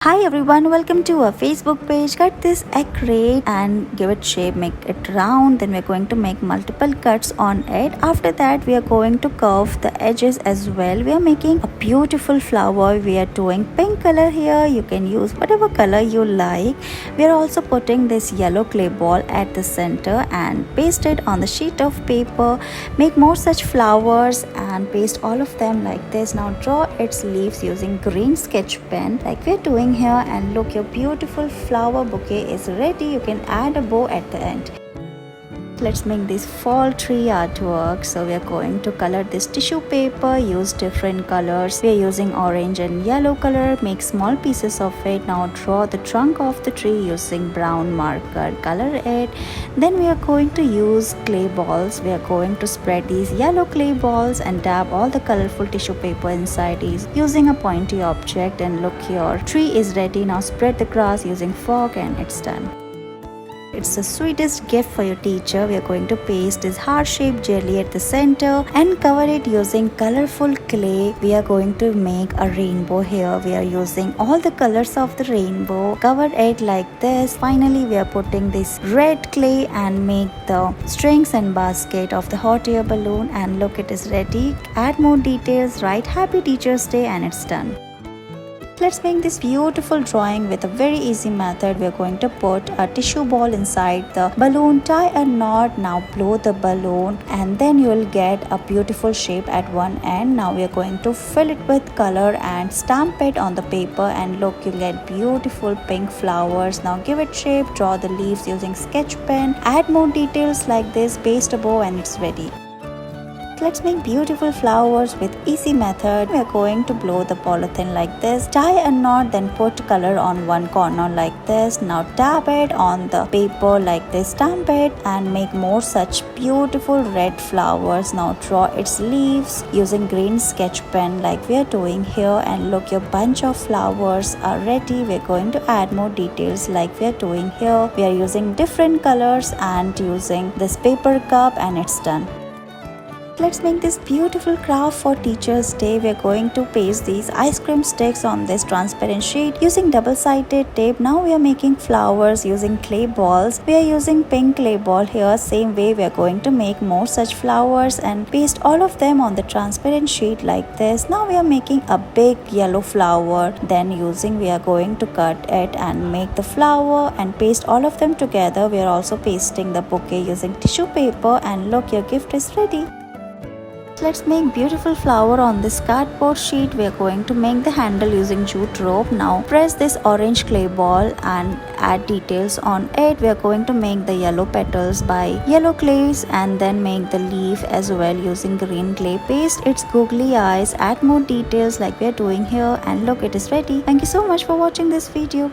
Hi everyone, welcome to our Facebook page. Cut this acrylic and give it shape, make it round. Then we're going to make multiple cuts on it. After that we are going to curve the edges as well. We are making a beautiful flower. We are doing pink color here. You can use whatever color you like. We are also putting this yellow clay ball at the center and paste it on the sheet of paper. Make more such flowers and paste all of them like this. Now draw its leaves using green sketch pen like we're doing here, and look, your beautiful flower bouquet is ready. You can add a bow at the end. Let's make this fall tree artwork. So we are going to color this tissue paper, use different colors. We are using orange and yellow color, make small pieces of it. Now draw the trunk of the tree using brown marker, color it. Then we are going to use clay balls. We are going to spread these yellow clay balls and dab all the colorful tissue paper inside these using a pointy object. And look, your tree is ready. Now spread the grass using fork and it's done. It's the sweetest gift for your teacher. We are going to paste this heart-shaped jelly at the center and cover it using colorful clay. We are going to make a rainbow here. We are using all the colors of the rainbow. Cover it like this. Finally, we are putting this red clay and make the strings and basket of the hot air balloon. And look, it is ready. Add more details, write Happy Teacher's Day, and it's done. Let's make this beautiful drawing with a very easy method. We are going to put a tissue ball inside the balloon, tie a knot, now blow the balloon, and then you will get a beautiful shape at one end. Now we are going to fill it with color and stamp it on the paper, and look, you get beautiful pink flowers. Now give it shape, draw the leaves using sketch pen, add more details like this, paste a bow, and it's ready. Let's make beautiful flowers with easy method. We are going to blow the polythene like this, tie a knot, then put color on one corner like this. Now dab it on the paper like this, stamp it, and make more such beautiful red flowers. Now draw its leaves using green sketch pen like we are doing here, and look, your bunch of flowers are ready. We are going to add more details like we are doing here. We are using different colors and using this paper cup, and it's done. Let's make this beautiful craft for Teacher's Day. We are going to paste these ice cream sticks on this transparent sheet using double-sided tape. Now we are making flowers using clay balls. We are using pink clay ball here. Same way we are going to make more such flowers and paste all of them on the transparent sheet like this. Now we are making a big yellow flower. Then we are going to cut it and make the flower and paste all of them together. We are also pasting the bouquet using tissue paper, and look, your gift is ready. Let's make beautiful flower on this cardboard sheet. We are going to make the handle using jute rope. Now press this orange clay ball and add details on it. We are going to make the yellow petals by yellow clays, and then make the leaf as well using green clay. Paste its googly eyes, add more details like we are doing here, and look, it is ready. Thank you so much for watching this video.